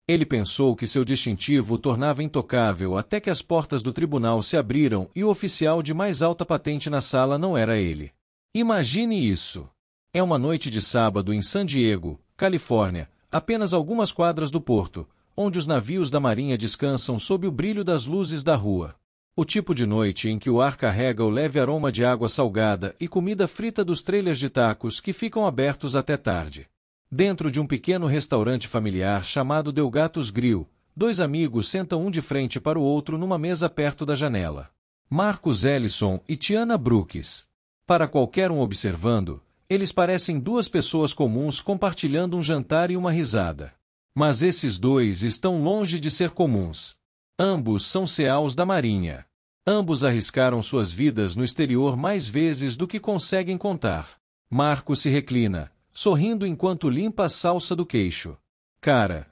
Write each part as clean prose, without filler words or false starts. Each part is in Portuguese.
Ele pensou que seu distintivo o tornava intocável até que as portas do tribunal se abriram e o oficial de mais alta patente na sala não era ele. Imagine isso. É uma noite de sábado em San Diego, Califórnia, apenas algumas quadras do porto, onde os navios da marinha descansam sob o brilho das luzes da rua. O tipo de noite em que o ar carrega o leve aroma de água salgada e comida frita dos trailers de tacos que ficam abertos até tarde. Dentro de um pequeno restaurante familiar chamado Delgatos Grill, dois amigos sentam um de frente para o outro numa mesa perto da janela. Marcus Ellison e Tiana Brooks. Para qualquer um observando, eles parecem duas pessoas comuns compartilhando um jantar e uma risada. Mas esses dois estão longe de ser comuns. Ambos são CEOs da Marinha. Ambos arriscaram suas vidas no exterior mais vezes do que conseguem contar. Marcus se reclina, sorrindo enquanto limpa a salsa do queixo. Cara,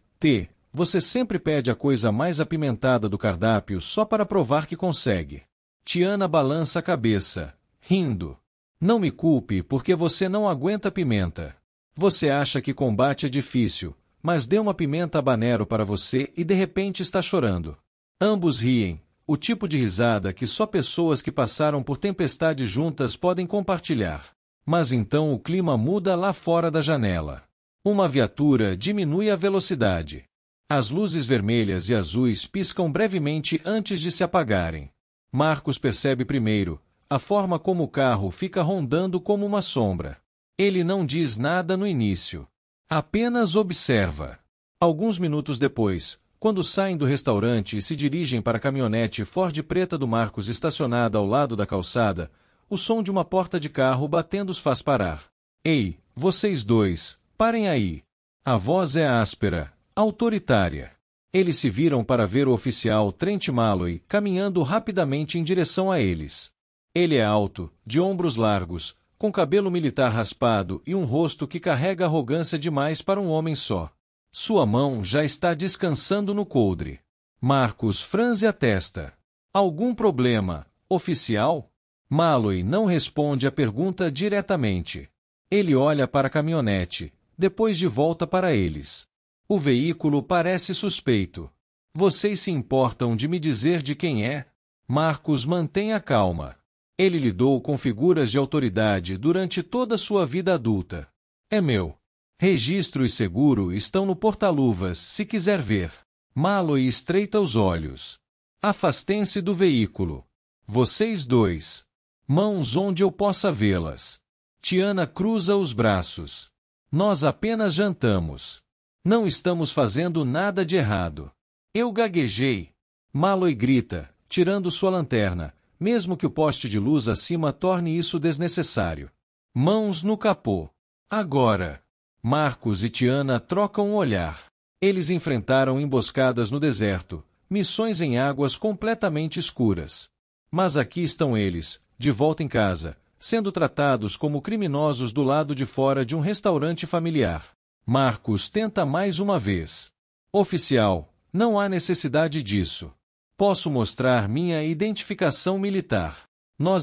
você sempre pede a coisa mais apimentada do cardápio só para provar que consegue. Tiana balança a cabeça, rindo. Não me culpe porque você não aguenta pimenta. Você acha que combate é difícil, mas dê uma pimenta habanero para você e de repente está chorando. Ambos riem, o tipo de risada que só pessoas que passaram por tempestade juntas podem compartilhar. Mas então o clima muda lá fora da janela. Uma viatura diminui a velocidade. As luzes vermelhas e azuis piscam brevemente antes de se apagarem. Marcus percebe primeiro a forma como o carro fica rondando como uma sombra. Ele não diz nada no início. Apenas observa. Alguns minutos depois, quando saem do restaurante e se dirigem para a caminhonete Ford preta do Marcus estacionada ao lado da calçada, o som de uma porta de carro batendo os faz parar. Ei, vocês dois, parem aí. A voz é áspera, autoritária. Eles se viram para ver o oficial Trent Malloy caminhando rapidamente em direção a eles. Ele é alto, de ombros largos, com cabelo militar raspado e um rosto que carrega arrogância demais para um homem só. Sua mão já está descansando no coldre. Marcus franze a testa. Algum problema, oficial? Malloy não responde a pergunta diretamente. Ele olha para a caminhonete, depois de volta para eles. O veículo parece suspeito. Vocês se importam de me dizer de quem é? Marcus mantém a calma. Ele lidou com figuras de autoridade durante toda sua vida adulta. É meu. Registro e seguro estão no porta-luvas, se quiser ver. Malloy estreita os olhos. Afastem-se do veículo. Vocês dois. Mãos onde eu possa vê-las. Tiana cruza os braços. Nós apenas jantamos. Não estamos fazendo nada de errado. Eu gaguejei. Malloy grita, tirando sua lanterna, mesmo que o poste de luz acima torne isso desnecessário. Mãos no capô. Agora. Marcus e Tiana trocam um olhar. Eles enfrentaram emboscadas no deserto, missões em águas completamente escuras. Mas aqui estão eles, de volta em casa, sendo tratados como criminosos do lado de fora de um restaurante familiar. Marcus tenta mais uma vez. Oficial, não há necessidade disso. Posso mostrar minha identificação militar.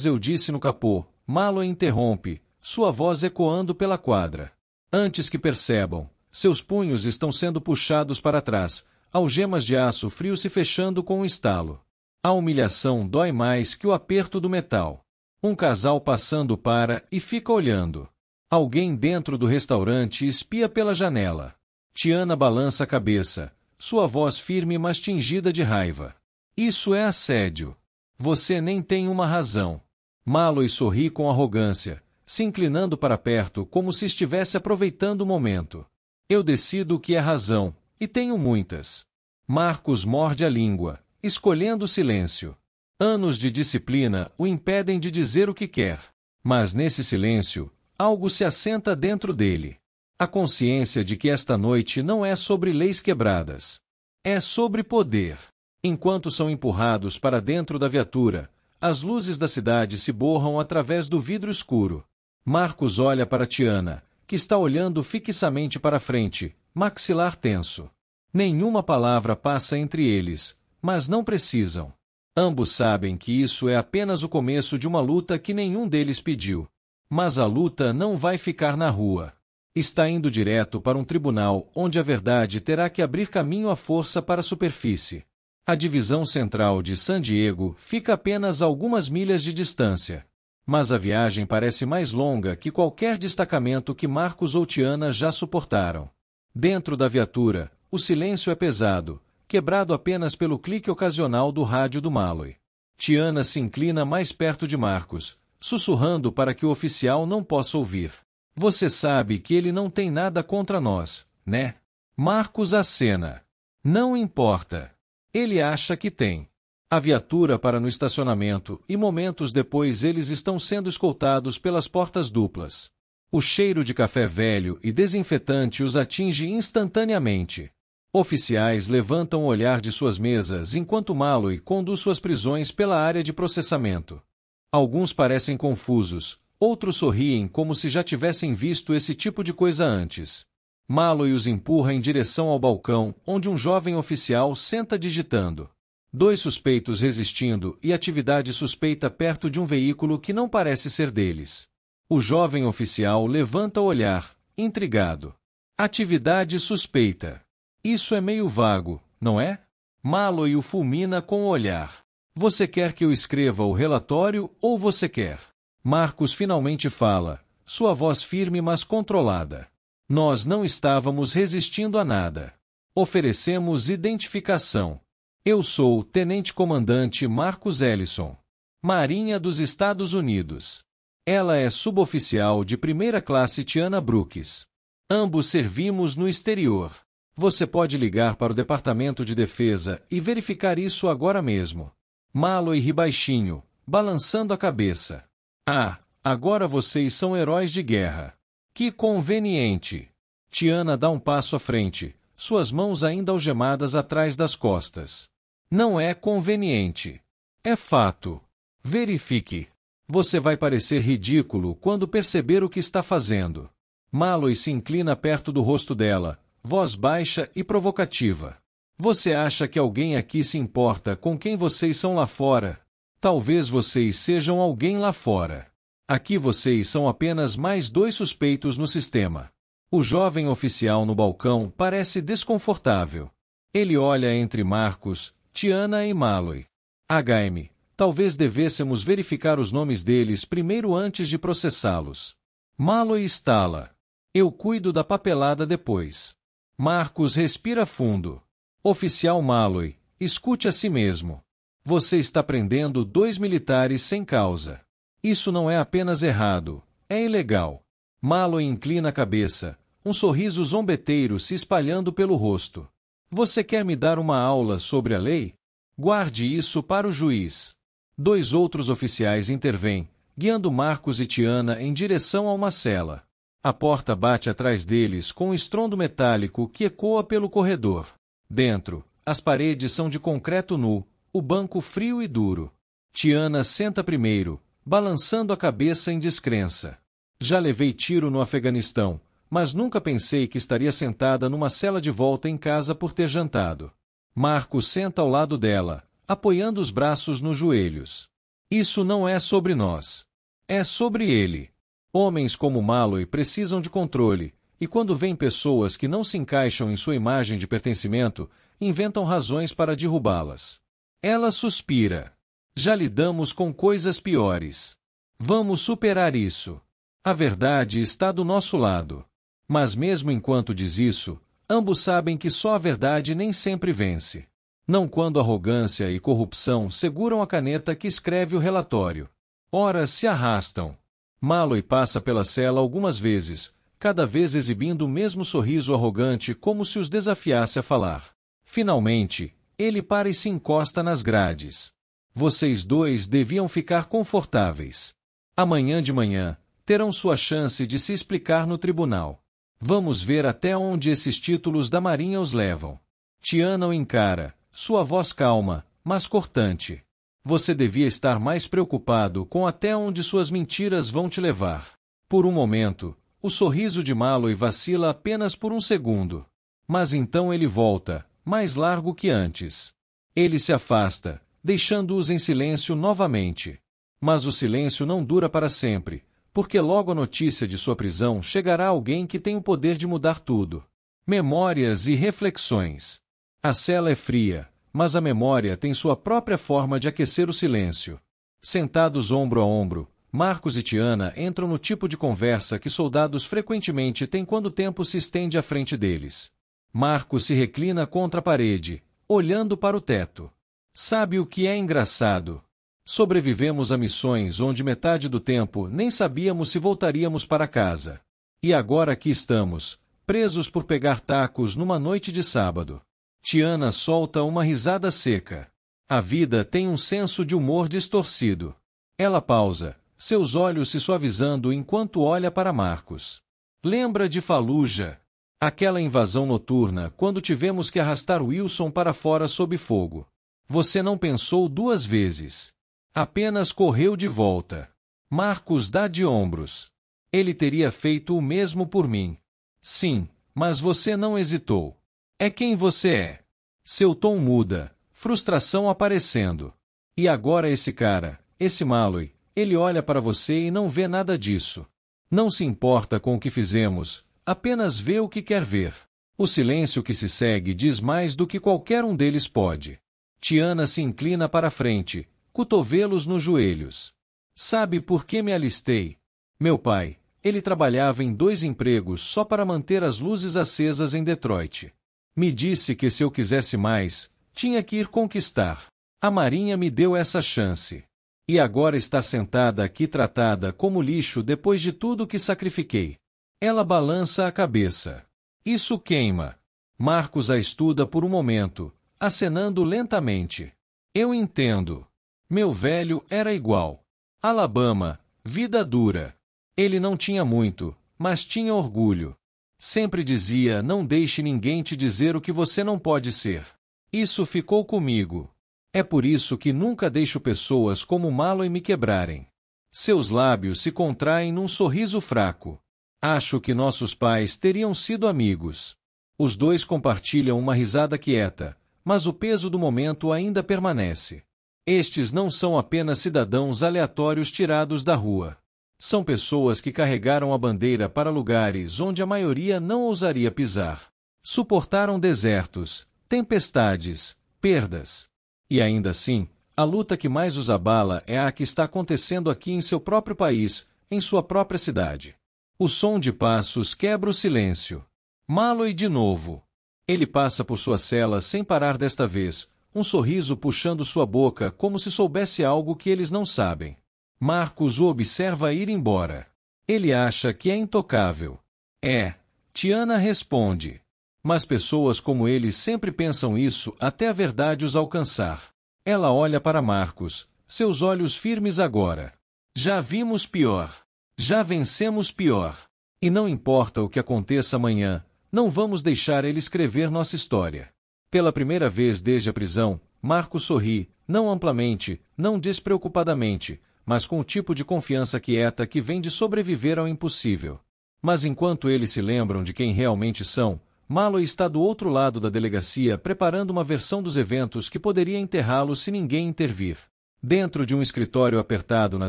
Eu disse no capô. Malloy interrompe, sua voz ecoando pela quadra. Antes que percebam, seus punhos estão sendo puxados para trás, algemas de aço frio se fechando com um estalo. A humilhação dói mais que o aperto do metal. Um casal passando para e fica olhando. Alguém dentro do restaurante espia pela janela. Tiana balança a cabeça, sua voz firme mas tingida de raiva. Isso é assédio. Você nem tem uma razão. Malloy sorri com arrogância, se inclinando para perto como se estivesse aproveitando o momento. Eu decido o que é razão, e tenho muitas. Marcus morde a língua, escolhendo o silêncio. Anos de disciplina o impedem de dizer o que quer. Mas nesse silêncio, algo se assenta dentro dele. A consciência de que esta noite não é sobre leis quebradas. É sobre poder. Enquanto são empurrados para dentro da viatura, as luzes da cidade se borram através do vidro escuro. Marcus olha para Tiana, que está olhando fixamente para frente, maxilar tenso. Nenhuma palavra passa entre eles, mas não precisam. Ambos sabem que isso é apenas o começo de uma luta que nenhum deles pediu. Mas a luta não vai ficar na rua. Está indo direto para um tribunal onde a verdade terá que abrir caminho à força para a superfície. A divisão central de San Diego fica apenas a algumas milhas de distância. Mas a viagem parece mais longa que qualquer destacamento que Marcos ou Tiana já suportaram. Dentro da viatura, o silêncio é pesado, quebrado apenas pelo clique ocasional do rádio do Malloy. Tiana se inclina mais perto de Marcos, sussurrando para que o oficial não possa ouvir. Você sabe que ele não tem nada contra nós, né? Marcos acena. Não importa. Ele acha que tem. A viatura para no estacionamento e momentos depois eles estão sendo escoltados pelas portas duplas. O cheiro de café velho e desinfetante os atinge instantaneamente. Oficiais levantam o olhar de suas mesas enquanto Malloy conduz suas prisões pela área de processamento. Alguns parecem confusos, outros sorriem como se já tivessem visto esse tipo de coisa antes. Malloy os empurra em direção ao balcão, onde um jovem oficial senta digitando. 2 suspeitos resistindo e atividade suspeita perto de um veículo que não parece ser deles. O jovem oficial levanta o olhar, intrigado. Atividade suspeita. Isso é meio vago, não é? Malloy o fulmina com o olhar. Você quer que eu escreva o relatório ou você quer? Marcos finalmente fala, sua voz firme mas controlada. Nós não estávamos resistindo a nada. Oferecemos identificação. Eu sou o tenente-comandante Marcos Ellison, Marinha dos Estados Unidos. Ela é suboficial de primeira classe Tiana Brooks. Ambos servimos no exterior. Você pode ligar para o Departamento de Defesa e verificar isso agora mesmo. Malloy ri baixinho, balançando a cabeça. Ah, agora vocês são heróis de guerra. Que conveniente. Tiana dá um passo à frente, suas mãos ainda algemadas atrás das costas. Não é conveniente. É fato. Verifique. Você vai parecer ridículo quando perceber o que está fazendo. Malloy se inclina perto do rosto dela, voz baixa e provocativa. Você acha que alguém aqui se importa com quem vocês são lá fora? Talvez vocês sejam alguém lá fora. Aqui vocês são apenas mais 2 suspeitos no sistema. O jovem oficial no balcão parece desconfortável. Ele olha entre Marcos, Tiana e Malloy. HM, talvez devêssemos verificar os nomes deles primeiro antes de processá-los. Malloy estala. Eu cuido da papelada depois. Marcos respira fundo. Oficial Malloy, escute a si mesmo. Você está prendendo 2 militares sem causa. Isso não é apenas errado, é ilegal. Malloy inclina a cabeça, um sorriso zombeteiro se espalhando pelo rosto. Você quer me dar uma aula sobre a lei? Guarde isso para o juiz. 2 outros oficiais intervêm, guiando Marcos e Tiana em direção a uma cela. A porta bate atrás deles com um estrondo metálico que ecoa pelo corredor. Dentro, as paredes são de concreto nu, o banco frio e duro. Tiana senta primeiro, balançando a cabeça em descrença. Já levei tiro no Afeganistão, mas nunca pensei que estaria sentada numa cela de volta em casa por ter jantado. Marcos senta ao lado dela, apoiando os braços nos joelhos. Isso não é sobre nós. É sobre ele. Homens como Malloy precisam de controle, e quando veem pessoas que não se encaixam em sua imagem de pertencimento, inventam razões para derrubá-las. Ela suspira. Já lidamos com coisas piores. Vamos superar isso. A verdade está do nosso lado. Mas mesmo enquanto diz isso, ambos sabem que só a verdade nem sempre vence. Não quando arrogância e corrupção seguram a caneta que escreve o relatório. Horas se arrastam. Malloy passa pela cela algumas vezes, cada vez exibindo o mesmo sorriso arrogante como se os desafiasse a falar. Finalmente, ele para e se encosta nas grades. Vocês 2 deviam ficar confortáveis. Amanhã de manhã, terão sua chance de se explicar no tribunal. Vamos ver até onde esses títulos da Marinha os levam. Tiana o encara, sua voz calma, mas cortante. Você devia estar mais preocupado com até onde suas mentiras vão te levar. Por um momento, o sorriso de Malloy vacila apenas por um segundo. Mas então ele volta, mais largo que antes. Ele se afasta, deixando-os em silêncio novamente. Mas o silêncio não dura para sempre, Porque logo a notícia de sua prisão chegará a alguém que tem o poder de mudar tudo. Memórias e reflexões. A cela é fria, mas a memória tem sua própria forma de aquecer o silêncio. Sentados ombro a ombro, Marcos e Tiana entram no tipo de conversa que soldados frequentemente têm quando o tempo se estende à frente deles. Marcos se reclina contra a parede, olhando para o teto. Sabe o que é engraçado? Sobrevivemos a missões onde metade do tempo nem sabíamos se voltaríamos para casa. E agora aqui estamos, presos por pegar tacos numa noite de sábado. Tiana solta uma risada seca. A vida tem um senso de humor distorcido. Ela pausa, seus olhos se suavizando enquanto olha para Marcos. Lembra de Fallujah? Aquela invasão noturna quando tivemos que arrastar Wilson para fora sob fogo. Você não pensou duas vezes. Apenas correu de volta. Marcos dá de ombros. Ele teria feito o mesmo por mim. Sim, mas você não hesitou. É quem você é. Seu tom muda, frustração aparecendo. E agora esse cara, esse Malloy, ele olha para você e não vê nada disso. Não se importa com o que fizemos, apenas vê o que quer ver. O silêncio que se segue diz mais do que qualquer um deles pode. Tiana se inclina para a frente, cotovelos nos joelhos. Sabe por que me alistei? Meu pai, ele trabalhava em 2 empregos só para manter as luzes acesas em Detroit. Me disse que se eu quisesse mais, tinha que ir conquistar. A Marinha me deu essa chance. E agora está sentada aqui tratada como lixo depois de tudo que sacrifiquei. Ela balança a cabeça. Isso queima. Marcos a estuda por um momento, acenando lentamente. Eu entendo. Meu velho era igual. Alabama, vida dura. Ele não tinha muito, mas tinha orgulho. Sempre dizia: não deixe ninguém te dizer o que você não pode ser. Isso ficou comigo. É por isso que nunca deixo pessoas como Malloy me quebrarem. Seus lábios se contraem num sorriso fraco. Acho que nossos pais teriam sido amigos. Os dois compartilham uma risada quieta, mas o peso do momento ainda permanece. Estes não são apenas cidadãos aleatórios tirados da rua. São pessoas que carregaram a bandeira para lugares onde a maioria não ousaria pisar. Suportaram desertos, tempestades, perdas. E ainda assim, a luta que mais os abala é a que está acontecendo aqui em seu próprio país, em sua própria cidade. O som de passos quebra o silêncio. Malloy de novo. Ele passa por sua cela sem parar desta vez, um sorriso puxando sua boca como se soubesse algo que eles não sabem. Marcos o observa ir embora. Ele acha que é intocável. É, Tiana responde. Mas pessoas como ele sempre pensam isso até a verdade os alcançar. Ela olha para Marcos, seus olhos firmes agora. Já vimos pior. Já vencemos pior. E não importa o que aconteça amanhã, não vamos deixar ele escrever nossa história. Pela primeira vez desde a prisão, Marcos sorri, não amplamente, não despreocupadamente, mas com o tipo de confiança quieta que vem de sobreviver ao impossível. Mas enquanto eles se lembram de quem realmente são, Malloy está do outro lado da delegacia preparando uma versão dos eventos que poderia enterrá-lo se ninguém intervir. Dentro de um escritório apertado na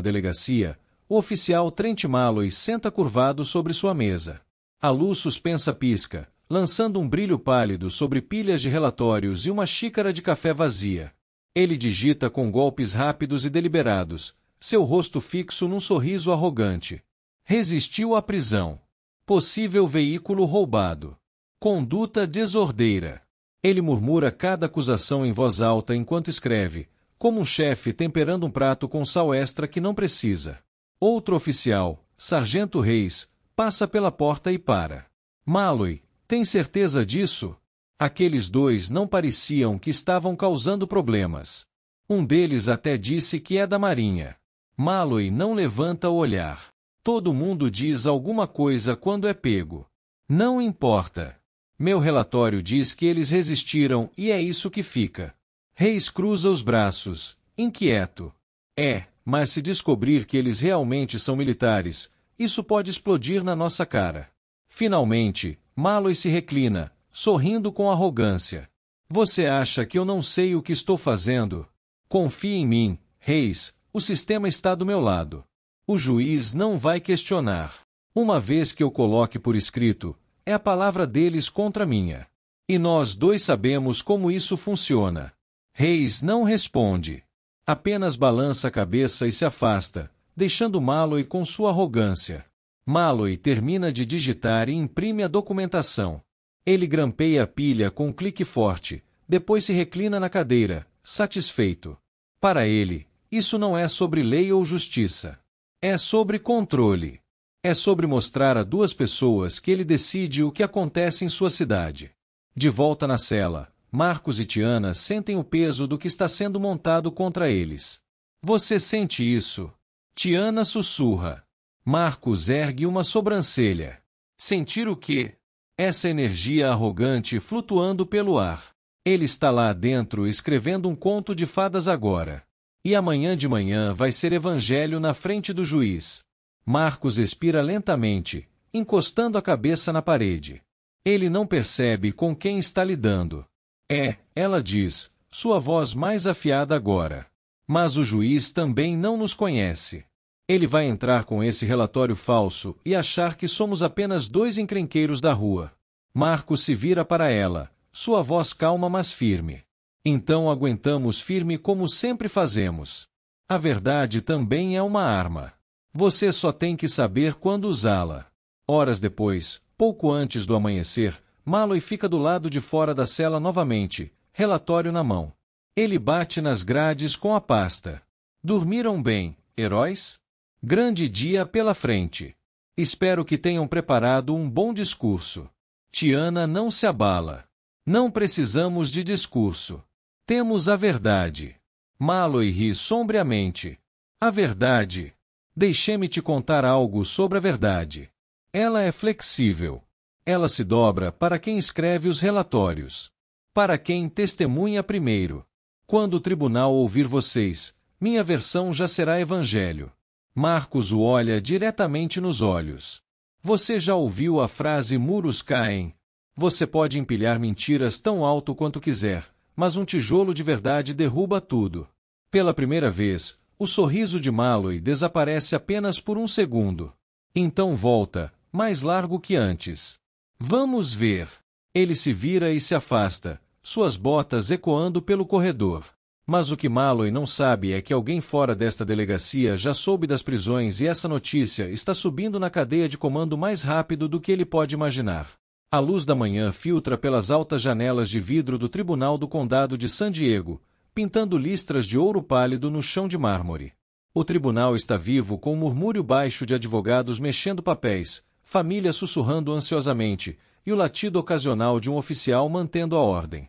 delegacia, o oficial Trent Malloy senta curvado sobre sua mesa. A luz suspensa pisca, lançando um brilho pálido sobre pilhas de relatórios e uma xícara de café vazia. Ele digita com golpes rápidos e deliberados, seu rosto fixo num sorriso arrogante. Resistiu à prisão. Possível veículo roubado. Conduta desordeira. Ele murmura cada acusação em voz alta enquanto escreve, como um chefe temperando um prato com sal extra que não precisa. Outro oficial, Sargento Reis, passa pela porta e para. Malloy, tem certeza disso? Aqueles dois não pareciam que estavam causando problemas. Um deles até disse que é da Marinha. Malloy não levanta o olhar. Todo mundo diz alguma coisa quando é pego. Não importa. Meu relatório diz que eles resistiram e é isso que fica. Reis cruza os braços, inquieto. Mas se descobrir que eles realmente são militares, isso pode explodir na nossa cara. Finalmente, Malloy se reclina, sorrindo com arrogância. Você acha que eu não sei o que estou fazendo? Confie em mim, Reis, o sistema está do meu lado. O juiz não vai questionar. Uma vez que eu coloque por escrito, é a palavra deles contra a minha. E nós dois sabemos como isso funciona. Reis não responde. Apenas balança a cabeça e se afasta, deixando Malloy com sua arrogância. Malloy termina de digitar e imprime a documentação. Ele grampeia a pilha com um clique forte, depois se reclina na cadeira, satisfeito. Para ele, isso não é sobre lei ou justiça. É sobre controle. É sobre mostrar a duas pessoas que ele decide o que acontece em sua cidade. De volta na cela, Marcos e Tiana sentem o peso do que está sendo montado contra eles. Você sente isso? Tiana sussurra. Marcos ergue uma sobrancelha. Sentir o quê? Essa energia arrogante flutuando pelo ar. Ele está lá dentro escrevendo um conto de fadas agora. E amanhã de manhã vai ser evangelho na frente do juiz. Marcos expira lentamente, encostando a cabeça na parede. Ele não percebe com quem está lidando. Ela diz, sua voz mais afiada agora. Mas o juiz também não nos conhece. Ele vai entrar com esse relatório falso e achar que somos apenas dois encrenqueiros da rua. Marcos se vira para ela, sua voz calma mas firme. Então aguentamos firme como sempre fazemos. A verdade também é uma arma. Você só tem que saber quando usá-la. Horas depois, pouco antes do amanhecer, Malloy fica do lado de fora da cela novamente, relatório na mão. Ele bate nas grades com a pasta. Dormiram bem, heróis? Grande dia pela frente. Espero que tenham preparado um bom discurso. Tiana não se abala. Não precisamos de discurso. Temos a verdade. Malloy ri sombriamente. A verdade. Deixe-me te contar algo sobre a verdade. Ela é flexível. Ela se dobra para quem escreve os relatórios. Para quem testemunha primeiro. Quando o tribunal ouvir vocês, minha versão já será evangelho. Marcos o olha diretamente nos olhos. Você já ouviu a frase muros caem? Você pode empilhar mentiras tão alto quanto quiser, mas um tijolo de verdade derruba tudo. Pela primeira vez, o sorriso de Malloy desaparece apenas por um segundo. Então volta, mais largo que antes. Vamos ver. Ele se vira e se afasta, suas botas ecoando pelo corredor. Mas o que Malloy não sabe é que alguém fora desta delegacia já soube das prisões e essa notícia está subindo na cadeia de comando mais rápido do que ele pode imaginar. A luz da manhã filtra pelas altas janelas de vidro do Tribunal do Condado de San Diego, pintando listras de ouro pálido no chão de mármore. O tribunal está vivo com um murmúrio baixo de advogados mexendo papéis, família sussurrando ansiosamente, e o latido ocasional de um oficial mantendo a ordem.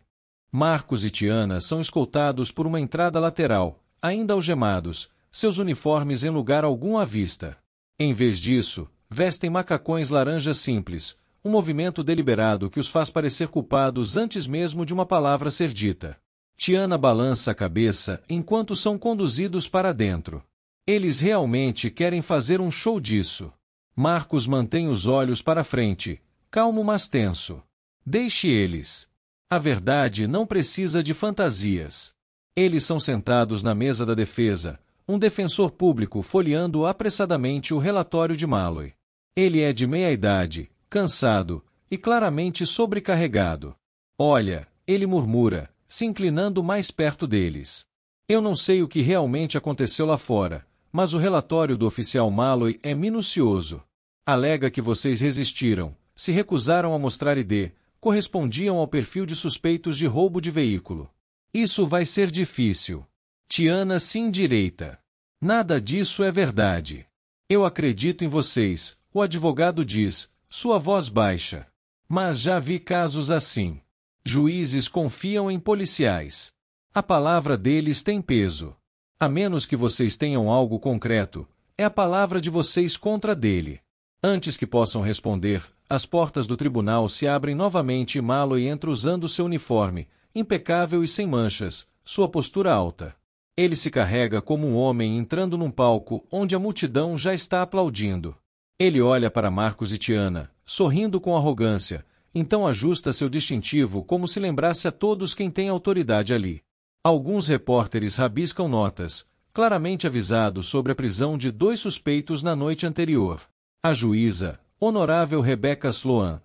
Marcos e Tiana são escoltados por uma entrada lateral, ainda algemados, seus uniformes em lugar algum à vista. Em vez disso, vestem macacões laranja simples, um movimento deliberado que os faz parecer culpados antes mesmo de uma palavra ser dita. Tiana balança a cabeça enquanto são conduzidos para dentro. Eles realmente querem fazer um show disso. Marcos mantém os olhos para frente, calmo mas tenso. Deixe eles. A verdade não precisa de fantasias. Eles são sentados na mesa da defesa, um defensor público folheando apressadamente o relatório de Malloy. Ele é de meia-idade, cansado e claramente sobrecarregado. Olha, ele murmura, se inclinando mais perto deles. Eu não sei o que realmente aconteceu lá fora, mas o relatório do oficial Malloy é minucioso. Alega que vocês resistiram, se recusaram a mostrar ID, correspondiam ao perfil de suspeitos de roubo de veículo. Isso vai ser difícil. Tiana se endireita. Nada disso é verdade. Eu acredito em vocês, o advogado diz, sua voz baixa. Mas já vi casos assim. Juízes confiam em policiais. A palavra deles tem peso. A menos que vocês tenham algo concreto, é a palavra de vocês contra dele. Antes que possam responder, as portas do tribunal se abrem novamente e Malloy entra usando seu uniforme, impecável e sem manchas, sua postura alta. Ele se carrega como um homem entrando num palco onde a multidão já está aplaudindo. Ele olha para Marcos e Tiana, sorrindo com arrogância, então ajusta seu distintivo como se lembrasse a todos quem tem autoridade ali. Alguns repórteres rabiscam notas, claramente avisado sobre a prisão de 2 suspeitos na noite anterior. A juíza, honorável Rebecca Sloan,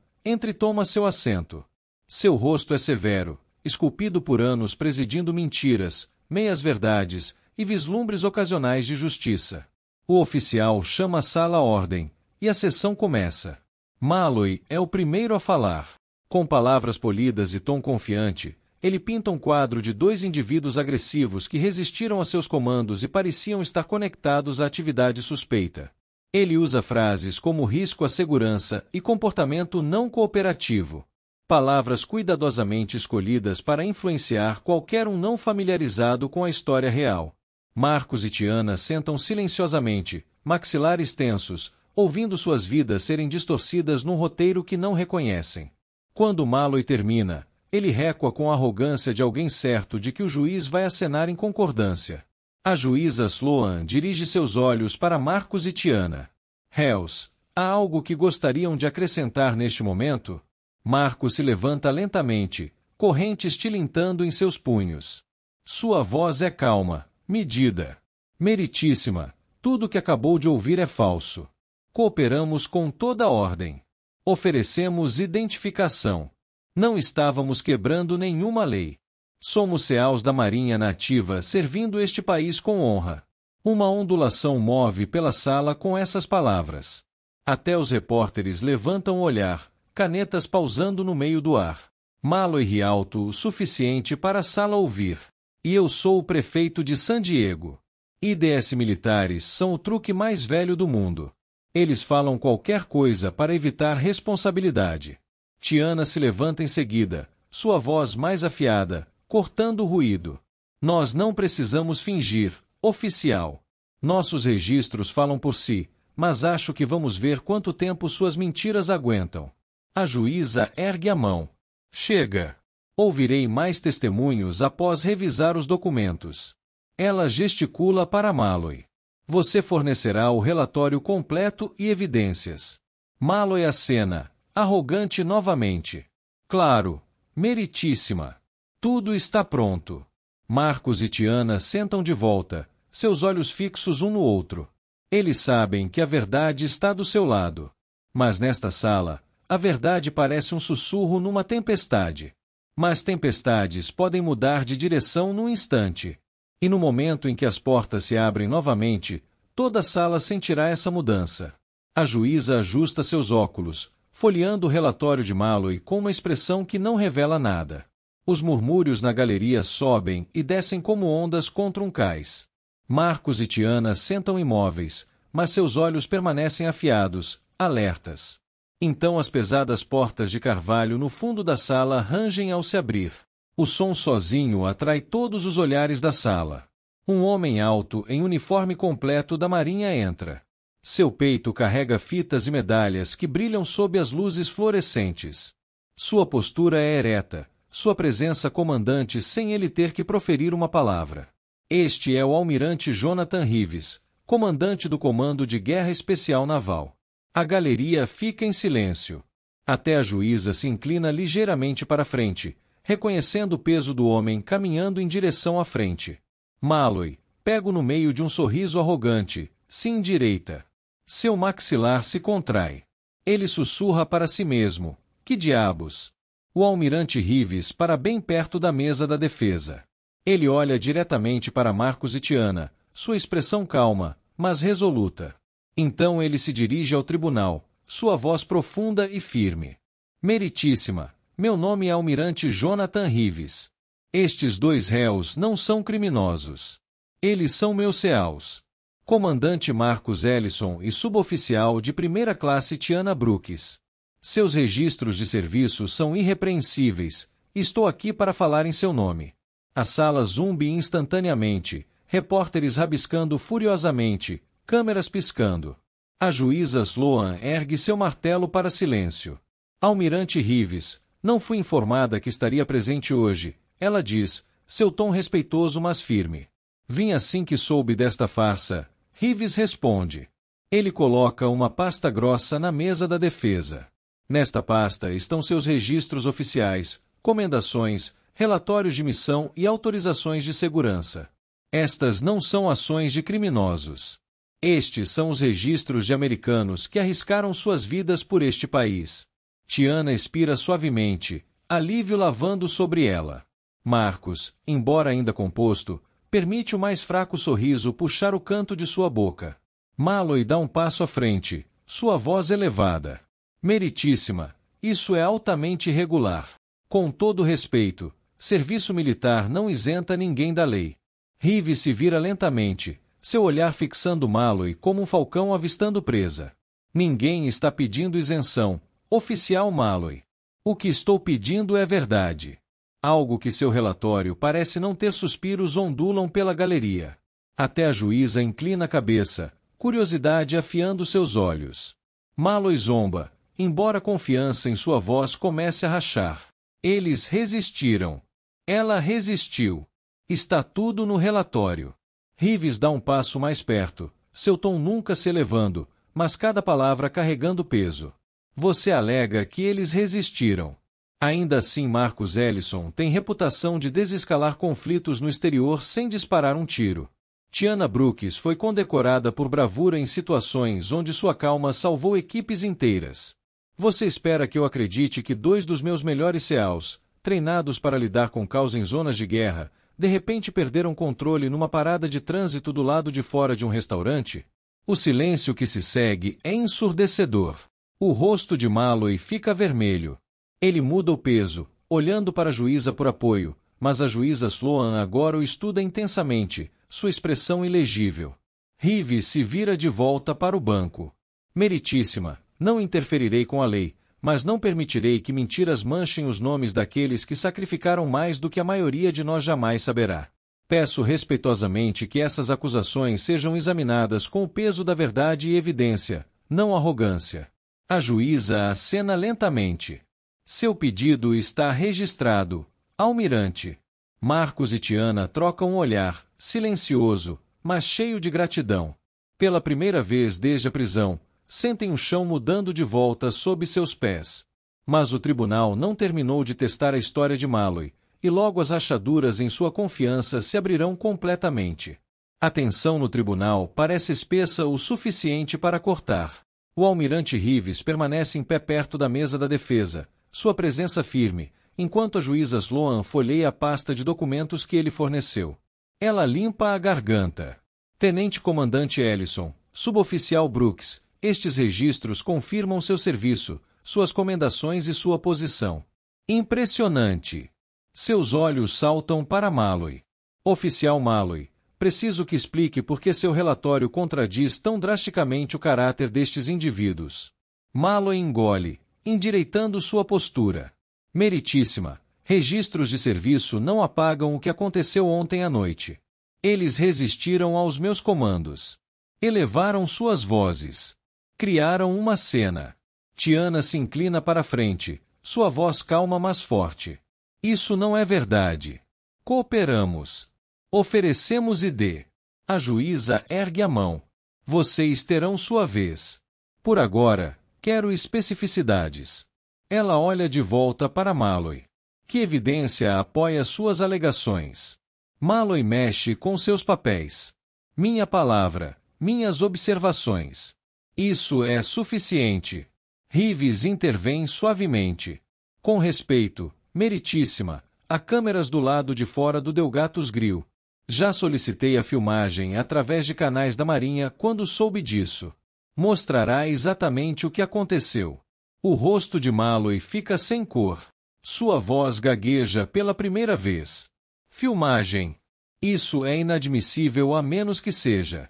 toma seu assento. Seu rosto é severo, esculpido por anos presidindo mentiras, meias-verdades e vislumbres ocasionais de justiça. O oficial chama a sala à ordem, e a sessão começa. Malloy é o primeiro a falar. Com palavras polidas e tom confiante, ele pinta um quadro de 2 indivíduos agressivos que resistiram a seus comandos e pareciam estar conectados à atividade suspeita. Ele usa frases como risco à segurança e comportamento não cooperativo. Palavras cuidadosamente escolhidas para influenciar qualquer um não familiarizado com a história real. Marcos e Tiana sentam silenciosamente, maxilares tensos, ouvindo suas vidas serem distorcidas num roteiro que não reconhecem. Quando Malloy termina, ele recua com a arrogância de alguém certo de que o juiz vai acenar em concordância. A juíza Sloan dirige seus olhos para Marcos e Tiana. Réus, há algo que gostariam de acrescentar neste momento? Marcos se levanta lentamente, correntes tilintando em seus punhos. Sua voz é calma, medida. Meritíssima, tudo que acabou de ouvir é falso. Cooperamos com toda a ordem. Oferecemos identificação. Não estávamos quebrando nenhuma lei. Somos ceaus da Marinha Nativa servindo este país com honra. Uma ondulação move pela sala com essas palavras. Até os repórteres levantam o olhar, canetas pausando no meio do ar. Malloy ri alto o suficiente para a sala ouvir. E eu sou o prefeito de San Diego. IDS militares são o truque mais velho do mundo. Eles falam qualquer coisa para evitar responsabilidade. Tiana se levanta em seguida, sua voz mais afiada, cortando o ruído. Nós não precisamos fingir, oficial. Nossos registros falam por si, mas acho que vamos ver quanto tempo suas mentiras aguentam. A juíza ergue a mão. Chega. Ouvirei mais testemunhos após revisar os documentos. Ela gesticula para Malloy. Você fornecerá o relatório completo e evidências. Malloy acena, arrogante novamente. Claro, meritíssima. Tudo está pronto. Marcos e Tiana sentam de volta, seus olhos fixos um no outro. Eles sabem que a verdade está do seu lado. Mas nesta sala, a verdade parece um sussurro numa tempestade. Mas tempestades podem mudar de direção num instante. E no momento em que as portas se abrem novamente, toda a sala sentirá essa mudança. A juíza ajusta seus óculos, folheando o relatório de Malloy com uma expressão que não revela nada. Os murmúrios na galeria sobem e descem como ondas contra um cais. Marcos e Tiana sentam imóveis, mas seus olhos permanecem afiados, alertas. Então as pesadas portas de carvalho no fundo da sala rangem ao se abrir. O som sozinho atrai todos os olhares da sala. Um homem alto em uniforme completo da Marinha entra. Seu peito carrega fitas e medalhas que brilham sob as luzes fluorescentes. Sua postura é ereta, sua presença comandante sem ele ter que proferir uma palavra. Este é o almirante Jonathan Reeves, comandante do Comando de Guerra Especial Naval. A galeria fica em silêncio. Até a juíza se inclina ligeiramente para frente, reconhecendo o peso do homem caminhando em direção à frente. Malloy, pego no meio de um sorriso arrogante, se endireita. Seu maxilar se contrai. Ele sussurra para si mesmo. Que diabos? O almirante Reeves para bem perto da mesa da defesa. Ele olha diretamente para Marcos e Tiana, sua expressão calma, mas resoluta. Então ele se dirige ao tribunal, sua voz profunda e firme. Meritíssima, meu nome é almirante Jonathan Reeves. Estes 2 réus não são criminosos. Eles são meus ceaus. Comandante Marcos Ellison e suboficial de primeira classe Tiana Brooks. Seus registros de serviço são irrepreensíveis. Estou aqui para falar em seu nome. A sala zumbi instantaneamente, repórteres rabiscando furiosamente, câmeras piscando. A juíza Sloan ergue seu martelo para silêncio. Almirante Reeves, não fui informada que estaria presente hoje, ela diz, seu tom respeitoso mas firme. Vim assim que soube desta farsa. Reeves responde. Ele coloca uma pasta grossa na mesa da defesa. Nesta pasta estão seus registros oficiais, comendações, relatórios de missão e autorizações de segurança. Estas não são ações de criminosos. Estes são os registros de americanos que arriscaram suas vidas por este país. Tiana expira suavemente, alívio lavando sobre ela. Marcos, embora ainda composto, permite o mais fraco sorriso puxar o canto de sua boca. Malloy dá um passo à frente, sua voz elevada. Meritíssima, isso é altamente irregular. Com todo respeito, serviço militar não isenta ninguém da lei. Rive se vira lentamente, seu olhar fixando Malloy como um falcão avistando presa. Ninguém está pedindo isenção, oficial Malloy. O que estou pedindo é verdade. Algo que seu relatório parece não ter. Suspiros ondulam pela galeria. Até a juíza inclina a cabeça, curiosidade afiando seus olhos. Malloy zomba, embora a confiança em sua voz comece a rachar. Eles resistiram. Ela resistiu. Está tudo no relatório. Rives dá um passo mais perto, seu tom nunca se elevando, mas cada palavra carregando peso. Você alega que eles resistiram. Ainda assim, Marcus Ellison tem reputação de desescalar conflitos no exterior sem disparar um tiro. Tiana Brooks foi condecorada por bravura em situações onde sua calma salvou equipes inteiras. Você espera que eu acredite que 2 dos meus melhores SEALs, treinados para lidar com caos em zonas de guerra, de repente perderam controle numa parada de trânsito do lado de fora de um restaurante? O silêncio que se segue é ensurdecedor. O rosto de Malloy fica vermelho. Ele muda o peso, olhando para a juíza por apoio, mas a juíza Sloan agora o estuda intensamente, sua expressão ilegível. Rive se vira de volta para o banco. Meritíssima, não interferirei com a lei, mas não permitirei que mentiras manchem os nomes daqueles que sacrificaram mais do que a maioria de nós jamais saberá. Peço respeitosamente que essas acusações sejam examinadas com o peso da verdade e evidência, não arrogância. A juíza acena lentamente. Seu pedido está registrado, almirante. Marcos e Tiana trocam um olhar, silencioso, mas cheio de gratidão. Pela primeira vez desde a prisão, sentem o chão mudando de volta sob seus pés. Mas o tribunal não terminou de testar a história de Malloy, e logo as rachaduras em sua confiança se abrirão completamente. A tensão no tribunal parece espessa o suficiente para cortar. O almirante Rives permanece em pé perto da mesa da defesa, sua presença firme, enquanto a juíza Sloan folheia a pasta de documentos que ele forneceu. Ela limpa a garganta. Tenente-comandante Ellison, suboficial Brooks, estes registros confirmam seu serviço, suas comendações e sua posição. Impressionante! Seus olhos saltam para Malloy. Oficial Malloy, preciso que explique por que seu relatório contradiz tão drasticamente o caráter destes indivíduos. Malloy engole, endireitando sua postura. Meritíssima, registros de serviço não apagam o que aconteceu ontem à noite. Eles resistiram aos meus comandos. Elevaram suas vozes. Criaram uma cena. Tiana se inclina para a frente, sua voz calma mas forte. Isso não é verdade. Cooperamos. Oferecemos ID. A juíza ergue a mão. Vocês terão sua vez. Por agora, quero especificidades. Ela olha de volta para Malloy. Que evidência apoia suas alegações? Malloy mexe com seus papéis. Minha palavra, minhas observações. Isso é suficiente. Rives intervém suavemente. Com respeito, meritíssima, há câmeras do lado de fora do Delgatus Grill. Já solicitei a filmagem através de canais da Marinha quando soube disso. Mostrará exatamente o que aconteceu. O rosto de Malloy fica sem cor. Sua voz gagueja pela primeira vez. Filmagem. Isso é inadmissível a menos que seja.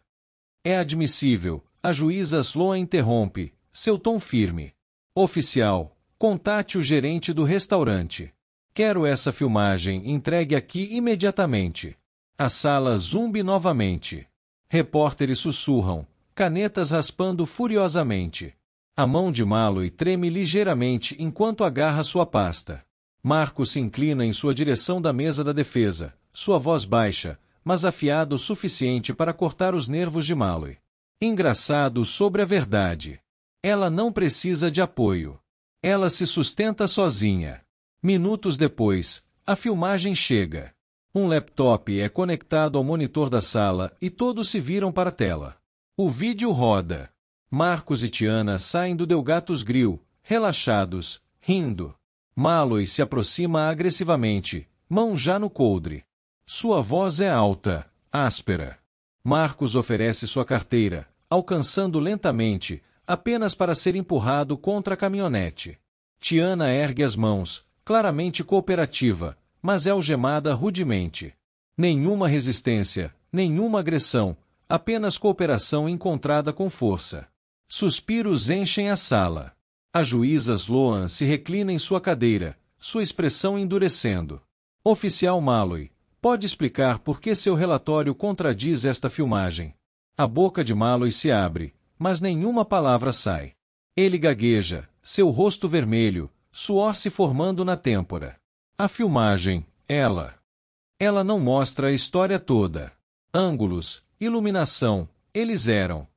É admissível. A juíza Sloan interrompe, seu tom firme. Oficial, contate o gerente do restaurante. Quero essa filmagem entregue aqui imediatamente. A sala zumbi novamente. Repórteres sussurram, canetas raspando furiosamente. A mão de Malloy treme ligeiramente enquanto agarra sua pasta. Marco se inclina em sua direção da mesa da defesa, sua voz baixa, mas afiada o suficiente para cortar os nervos de Malloy. Engraçado sobre a verdade. Ela não precisa de apoio. Ela se sustenta sozinha. Minutos depois, a filmagem chega. Um laptop é conectado ao monitor da sala e todos se viram para a tela. O vídeo roda. Marcos e Tiana saem do Delgatos Grill, relaxados, rindo. Malloy se aproxima agressivamente, mão já no coldre. Sua voz é alta, áspera. Marcos oferece sua carteira, alcançando lentamente, apenas para ser empurrado contra a caminhonete. Tiana ergue as mãos, claramente cooperativa, mas é algemada rudemente. Nenhuma resistência, nenhuma agressão, apenas cooperação encontrada com força. Suspiros enchem a sala. A juíza Sloan se reclina em sua cadeira, sua expressão endurecendo. Oficial Malloy, pode explicar por que seu relatório contradiz esta filmagem? A boca de Malloy se abre, mas nenhuma palavra sai. Ele gagueja, seu rosto vermelho, suor se formando na têmpora. A filmagem, ela não mostra a história toda. Ângulos, iluminação, eles eram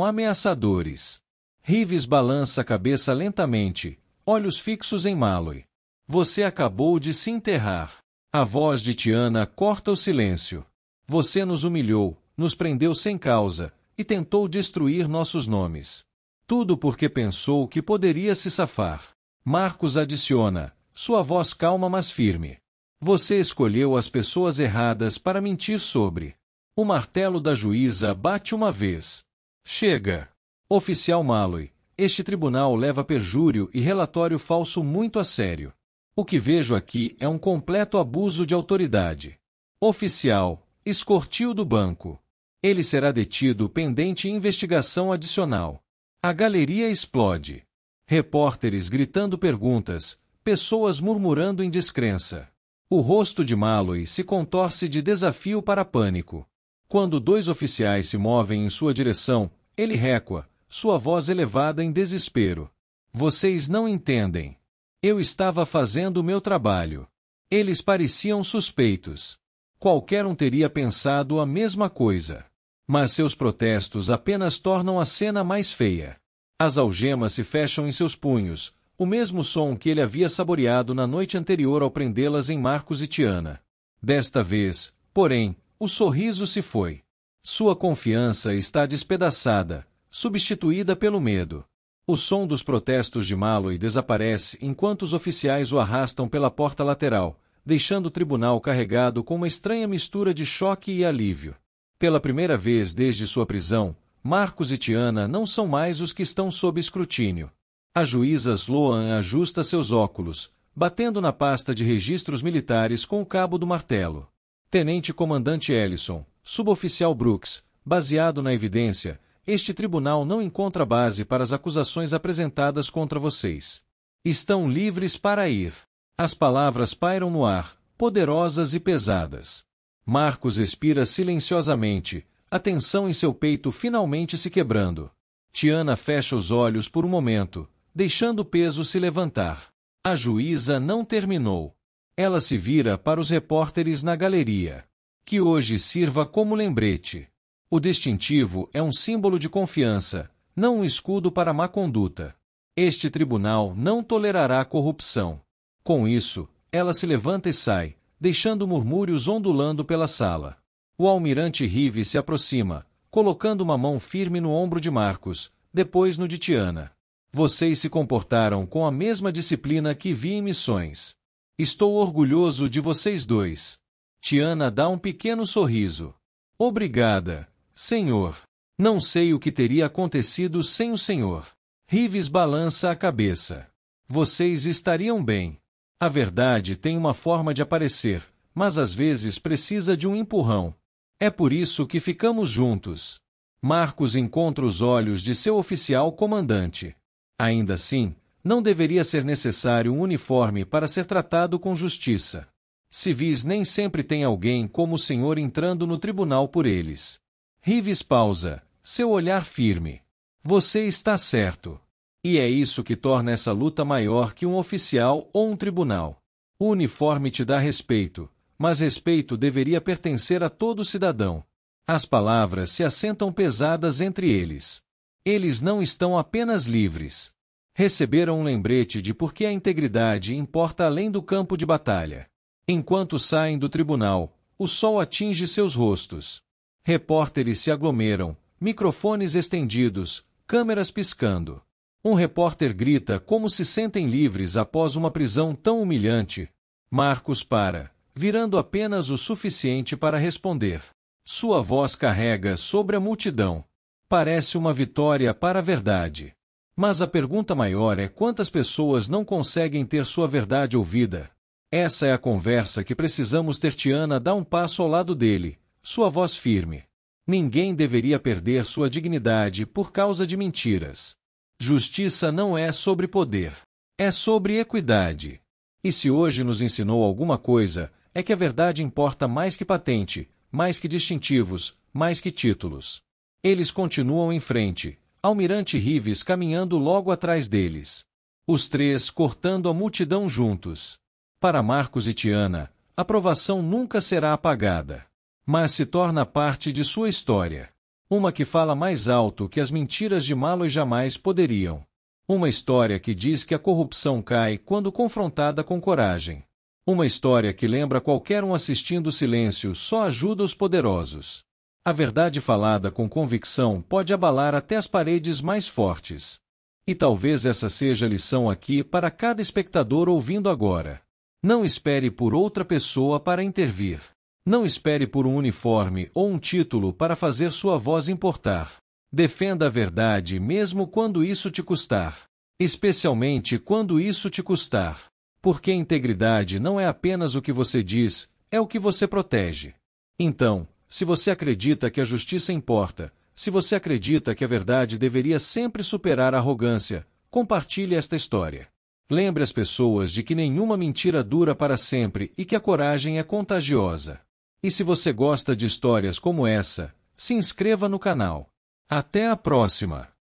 ameaçadores. Reeves balança a cabeça lentamente, olhos fixos em Malloy. Você acabou de se enterrar. A voz de Tiana corta o silêncio. Você nos humilhou, nos prendeu sem causa, e tentou destruir nossos nomes. Tudo porque pensou que poderia se safar. Marcos adiciona, sua voz calma mas firme. Você escolheu as pessoas erradas para mentir sobre. O martelo da juíza bate uma vez. Chega! Oficial Malloy, este tribunal leva perjúrio e relatório falso muito a sério. O que vejo aqui é um completo abuso de autoridade. Oficial, escortil do banco. Ele será detido pendente investigação adicional. A galeria explode. Repórteres gritando perguntas, pessoas murmurando em descrença. O rosto de Malloy se contorce de desafio para pânico. Quando dois oficiais se movem em sua direção, ele recua, sua voz elevada em desespero. Vocês não entendem. Eu estava fazendo o meu trabalho. Eles pareciam suspeitos. Qualquer um teria pensado a mesma coisa. Mas seus protestos apenas tornam a cena mais feia. As algemas se fecham em seus punhos, o mesmo som que ele havia saboreado na noite anterior ao prendê-las em Marcos e Tiana. Desta vez, porém, o sorriso se foi. Sua confiança está despedaçada, substituída pelo medo. O som dos protestos de Malloy desaparece enquanto os oficiais o arrastam pela porta lateral, deixando o tribunal carregado com uma estranha mistura de choque e alívio. Pela primeira vez desde sua prisão, Marcos e Tiana não são mais os que estão sob escrutínio. A juíza Sloan ajusta seus óculos, batendo na pasta de registros militares com o cabo do martelo. Tenente-comandante Ellison, suboficial Brooks, baseado na evidência, este tribunal não encontra base para as acusações apresentadas contra vocês. Estão livres para ir. As palavras pairam no ar, poderosas e pesadas. Marcos expira silenciosamente, a tensão em seu peito finalmente se quebrando. Tiana fecha os olhos por um momento, deixando o peso se levantar. A juíza não terminou. Ela se vira para os repórteres na galeria. Que hoje sirva como lembrete. O distintivo é um símbolo de confiança, não um escudo para má conduta. Este tribunal não tolerará corrupção. Com isso, ela se levanta e sai, deixando murmúrios ondulando pela sala. O almirante Reeves se aproxima, colocando uma mão firme no ombro de Marcos, depois no de Tiana. Vocês se comportaram com a mesma disciplina que vi em missões. Estou orgulhoso de vocês dois. Tiana dá um pequeno sorriso. Obrigada, senhor. Não sei o que teria acontecido sem o senhor. Reeves balança a cabeça. Vocês estariam bem. A verdade tem uma forma de aparecer, mas às vezes precisa de um empurrão. É por isso que ficamos juntos. Marcos encontra os olhos de seu oficial comandante. Ainda assim, não deveria ser necessário um uniforme para ser tratado com justiça. Civis nem sempre têm alguém como o senhor entrando no tribunal por eles. Reeves pausa, seu olhar firme. Você está certo. E é isso que torna essa luta maior que um oficial ou um tribunal. O uniforme te dá respeito, mas respeito deveria pertencer a todo cidadão. As palavras se assentam pesadas entre eles. Eles não estão apenas livres. Receberam um lembrete de por que a integridade importa além do campo de batalha. Enquanto saem do tribunal, o sol atinge seus rostos. Repórteres se aglomeram, microfones estendidos, câmeras piscando. Um repórter grita como se sentem livres após uma prisão tão humilhante. Marcos para, virando apenas o suficiente para responder. Sua voz carrega sobre a multidão. Parece uma vitória para a verdade. Mas a pergunta maior é quantas pessoas não conseguem ter sua verdade ouvida. Essa é a conversa que precisamos ter. Tiana dá um passo ao lado dele, sua voz firme. Ninguém deveria perder sua dignidade por causa de mentiras. Justiça não é sobre poder. É sobre equidade. E se hoje nos ensinou alguma coisa, é que a verdade importa mais que patente, mais que distintivos, mais que títulos. Eles continuam em frente, Almirante Rives caminhando logo atrás deles. Os três cortando a multidão juntos. Para Marcos e Tiana, a provação nunca será apagada. Mas se torna parte de sua história. Uma que fala mais alto que as mentiras de Malloy jamais poderiam. Uma história que diz que a corrupção cai quando confrontada com coragem. Uma história que lembra qualquer um assistindo: o silêncio só ajuda os poderosos. A verdade falada com convicção pode abalar até as paredes mais fortes. E talvez essa seja a lição aqui para cada espectador ouvindo agora. Não espere por outra pessoa para intervir. Não espere por um uniforme ou um título para fazer sua voz importar. Defenda a verdade mesmo quando isso te custar. Especialmente quando isso te custar. Porque a integridade não é apenas o que você diz, é o que você protege. Então, se você acredita que a justiça importa, se você acredita que a verdade deveria sempre superar a arrogância, compartilhe esta história. Lembre as pessoas de que nenhuma mentira dura para sempre e que a coragem é contagiosa. E se você gosta de histórias como essa, se inscreva no canal. Até a próxima!